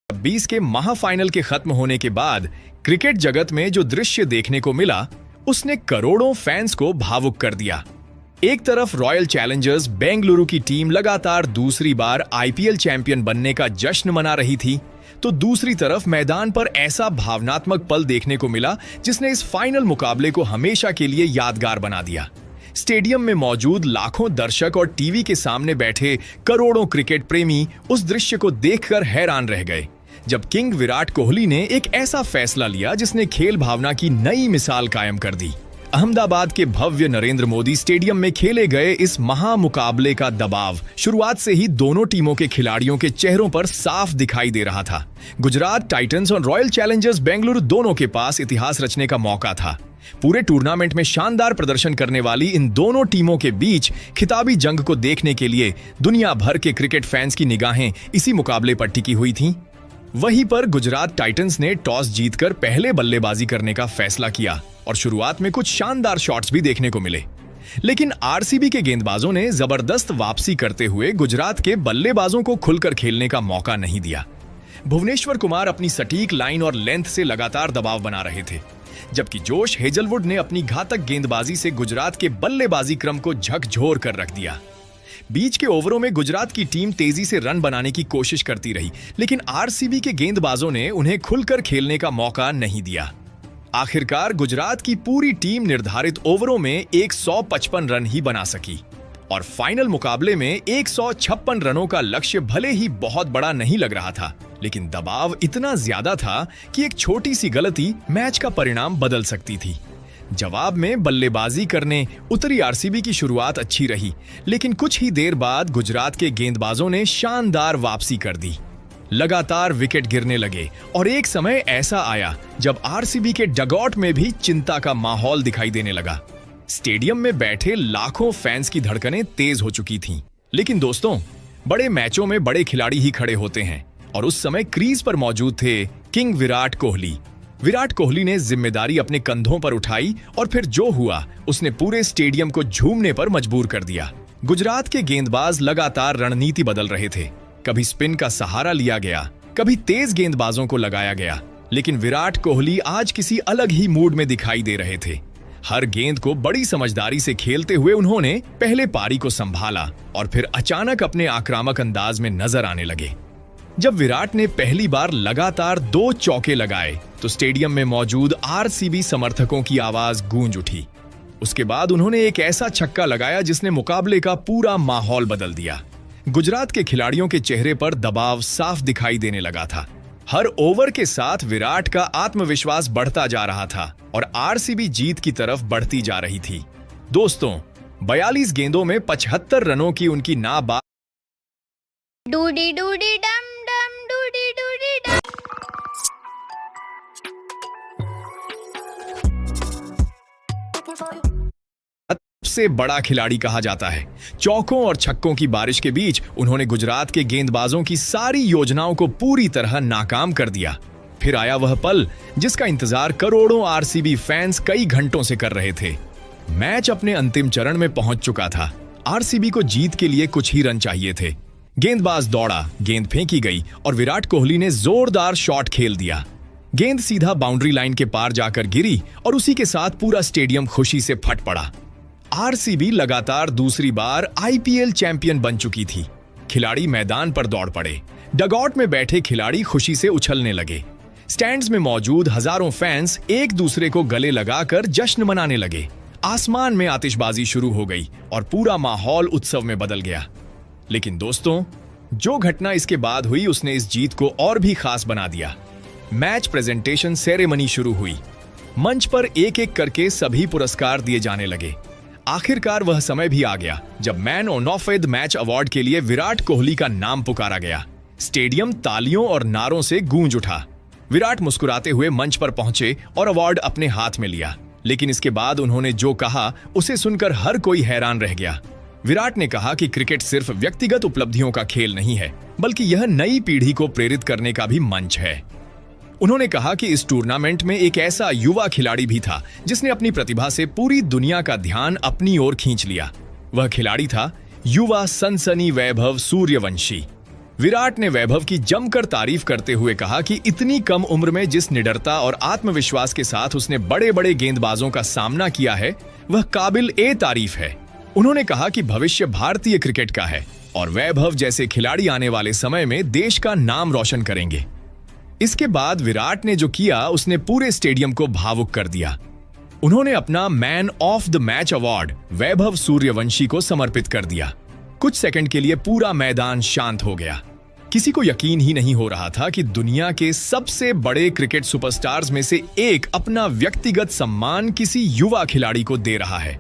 20 के महाफाइनल के खत्म होने के बाद क्रिकेट जगत में जो दृश्य देखने को मिला उसने करोड़ों फैंस को भावुक कर दिया। एक तरफ रॉयल चैलेंजर्स बेंगलुरु की टीम लगातार दूसरी बार आईपीएल चैंपियन बनने का जश्न मना रही थी, तो दूसरी तरफ मैदान पर ऐसा भावनात्मक पल देखने को मिला जिसने इस फाइनल मुकाबले को हमेशा के लिए यादगार बना दिया। स्टेडियम में मौजूद लाखों दर्शक और टीवी के सामने बैठे करोड़ों क्रिकेट प्रेमी उस दृश्य को देखकर हैरान रह गए, जब किंग विराट कोहली ने एक ऐसा फैसला लिया जिसने खेल भावना की नई मिसाल कायम कर दी। अहमदाबाद के भव्य नरेंद्र मोदी स्टेडियम में खेले गए इस महामुकाबले का दबाव शुरुआत से ही दोनों टीमों के खिलाड़ियों के चेहरों पर साफ दिखाई दे रहा था। गुजरात टाइटंस और रॉयल चैलेंजर्स बेंगलुरु दोनों के पास इतिहास रचने का मौका था। पूरे टूर्नामेंट में शानदार प्रदर्शन करने वाली इन दोनों टीमों के बीच खिताबी जंग को देखने के लिए दुनिया भर के क्रिकेट फैंस की निगाहें इसी मुकाबले पर टिकी हुई थीं। वहीं पर गुजरात टाइटंस ने टॉस जीतकर पहले बल्लेबाजी करने का फैसला किया और शुरुआत में कुछ शानदार शॉट्स भी देखने को मिले, लेकिन आरसीबी के गेंदबाजों ने जबरदस्त वापसी करते हुए गुजरात के बल्लेबाजों को खुलकर खेलने का मौका नहीं दिया। भुवनेश्वर कुमार अपनी सटीक लाइन और लेंथ से लगातार दबाव बना रहे थे, जबकि जोश हेजलवुड ने अपनी घातक गेंदबाजी से गुजरात के बल्लेबाजी क्रम को झकझोर कर रख दिया। बीच के ओवरों में गुजरात की टीम तेजी से रन बनाने की कोशिश करती रही, लेकिन आरसीबी के गेंदबाजों ने उन्हें खुलकर खेलने का मौका नहीं दिया। आखिरकार गुजरात की पूरी टीम निर्धारित ओवरों में 155 रन ही बना सकी और फाइनल मुकाबले में 156 रनों का लक्ष्य भले ही बहुत बड़ा नहीं लग रहा था, लेकिन दबाव इतना ज्यादा था कि एक छोटी सी गलती मैच का परिणाम बदल सकती थी। जवाब में बल्लेबाजी करने उतरी आरसीबी की शुरुआत अच्छी रही, लेकिन कुछ ही देर बाद गुजरात के गेंदबाजों ने शानदार वापसी कर दी। लगातार विकेट गिरने लगे और एक समय ऐसा आया जब आरसीबी के डगआउट में भी चिंता का माहौल दिखाई देने लगा। स्टेडियम में बैठे लाखों फैंस की धड़कनें तेज हो चुकी थीं। लेकिन दोस्तों, बड़े मैचों में बड़े खिलाड़ी ही खड़े होते हैं और उस समय क्रीज पर मौजूद थे किंग विराट कोहली। विराट कोहली ने जिम्मेदारी अपने कंधों पर उठाई और फिर जो हुआ उसने पूरे स्टेडियम को झूमने पर मजबूर कर दिया। गुजरात के गेंदबाज लगातार रणनीति बदल रहे थे। कभी स्पिन का सहारा लिया गया, कभी तेज गेंदबाजों को लगाया गया, लेकिन विराट कोहली आज किसी अलग ही मूड में दिखाई दे रहे थे। हर गेंद को बड़ी समझदारी से खेलते हुए उन्होंने पहले पारी को संभाला और फिर अचानक अपने आक्रामक अंदाज में नजर आने लगे। जब विराट ने पहली बार लगातार 2 चौके लगाए तो स्टेडियम में मौजूद आरसीबी समर्थकों की आवाज गूंज उठी। उसके बाद उन्होंने एक ऐसा छक्का लगाया जिसने मुकाबले का पूरा माहौल बदल दिया। गुजरात के खिलाड़ियों के चेहरे पर दबाव साफ दिखाई देने लगा था। हर ओवर के साथ विराट का आत्मविश्वास बढ़ता जा रहा था और आरसीबी जीत की तरफ बढ़ती जा रही थी। दोस्तों, 42 गेंदों में 75 रनों की उनकी नाबाद डूडी डूडी डम डम डूडी डूडी डम। सबसे बड़ा खिलाड़ी कहा जाता है। चौकों और छक्कों की बारिश के बीच उन्होंने गुजरात के गेंदबाजों की सारी योजनाओं को पूरी तरह नाकाम कर दिया। फिर आया वह पल जिसका इंतजार करोड़ों आरसीबी फैंस कई घंटों से कर रहे थे। मैच अपने अंतिम चरण में पहुंच चुका था। आरसीबी को जीत के लिए कुछ ही रन चाहिए थे। गेंदबाज दौड़ा, गेंद फेंकी गई और विराट कोहली ने जोरदार शॉट खेल दिया। गेंद सीधा बाउंड्री लाइन के पार जाकर गिरी और उसी के साथ पूरा स्टेडियम खुशी से फट पड़ा। आरसीबी लगातार दूसरी बार आईपीएल चैंपियन बन चुकी थी। खिलाड़ी मैदान पर दौड़ पड़े। डगआउट में बैठे खिलाड़ी खुशी से उछलने लगे। स्टैंड्स में मौजूद हजारों फैंस एक दूसरे को गले लगाकर जश्न मनाने लगे। आसमान में आतिशबाजी शुरू हो गई और पूरा माहौल उत्सव में बदल गया। लेकिन दोस्तों, जो घटना इसके बाद हुई उसने इस जीत को और भी खास बना दिया। मैच प्रेजेंटेशन सेरेमनी शुरू हुई। मंच पर एक एक करके सभी पुरस्कार दिए जाने लगे। आखिरकार वह समय भी आ गया जब man of the match award के लिए विराट कोहली का नाम पुकारा गया। स्टेडियम तालियों और नारों से गूंज उठा। विराट मुस्कुराते हुए मंच पर पहुंचे और अवार्ड अपने हाथ में लिया, लेकिन इसके बाद उन्होंने जो कहा उसे सुनकर हर कोई हैरान रह गया। विराट ने कहा कि क्रिकेट सिर्फ व्यक्तिगत उपलब्धियों का खेल नहीं है, बल्कि यह नई पीढ़ी को प्रेरित करने का भी मंच है। उन्होंने कहा कि इस टूर्नामेंट में एक ऐसा युवा खिलाड़ी भी था जिसने अपनी प्रतिभा से पूरी दुनिया का ध्यान अपनी ओर खींच लिया। वह खिलाड़ी था युवा सनसनी वैभव सूर्यवंशी। विराट ने वैभव की जमकर तारीफ करते हुए कहा कि इतनी कम उम्र में जिस निडरता और आत्मविश्वास के साथ उसने बड़े बड़े गेंदबाजों का सामना किया है वह काबिल ए तारीफ है। उन्होंने कहा कि भविष्य भारतीय क्रिकेट का है और वैभव जैसे खिलाड़ी आने वाले समय में देश का नाम रोशन करेंगे। इसके बाद विराट ने जो किया उसने पूरे स्टेडियम को भावुक कर दिया। उन्होंने अपना man of the match award Vaibhav Suryavanshi को समर्पित कर दिया। कुछ सेकंड के लिए पूरा मैदान शांत हो गया। किसी को यकीन ही नहीं हो रहा था कि दुनिया के सबसे बड़े क्रिकेट सुपरस्टार्स में से एक अपना व्यक्तिगत सम्मान किसी युवा खिलाड़ी को दे रहा है।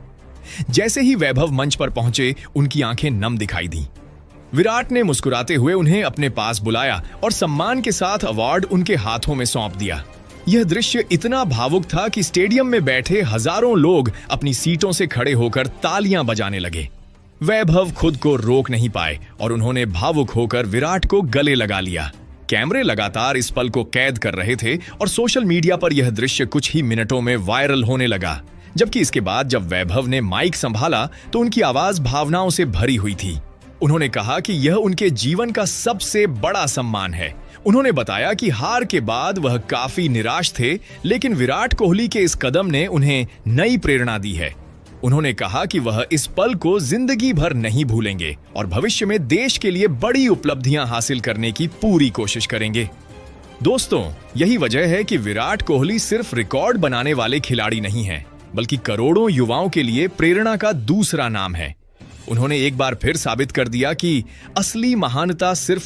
जैसे ही वैभव मंच पर पहुंचे उनकी आंखें नम दिखाई दी। विराट ने मुस्कुराते हुए उन्हें अपने पास बुलाया और सम्मान के साथ अवार्ड उनके हाथों में सौंप दिया। यह दृश्य इतना भावुक था कि स्टेडियम में बैठे हजारों लोग अपनी सीटों से खड़े होकर तालियां बजाने लगे। वैभव खुद को रोक नहीं पाए और उन्होंने भावुक होकर विराट को गले लगा लिया। कैमरे लगातार इस पल को कैद कर रहे थे और सोशल मीडिया पर यह दृश्य कुछ ही मिनटों में वायरल होने लगा। जबकि इसके बाद जब वैभव ने माइक संभाला तो उनकी आवाज भावनाओं से भरी हुई थी। उन्होंने कहा कि यह उनके जीवन का सबसे बड़ा सम्मान है। उन्होंने बताया कि हार के बाद वह काफी निराश थे, लेकिन विराट कोहली के इस कदम ने उन्हें नई प्रेरणा दी है। उन्होंने कहा कि वह इस पल को जिंदगी भर नहीं भूलेंगे और भविष्य में देश के लिए बड़ी उपलब्धियां हासिल करने की पूरी कोशिश करेंगे। दोस्तों, यही वजह है कि विराट कोहली सिर्फ रिकॉर्ड बनाने वाले खिलाड़ी नहीं हैं, बल्कि करोड़ों युवाओं के लिए प्रेरणा का दूसरा नाम है। उन्होंने एक बार फिर साबित कर दिया कि असली महानता सिर्फ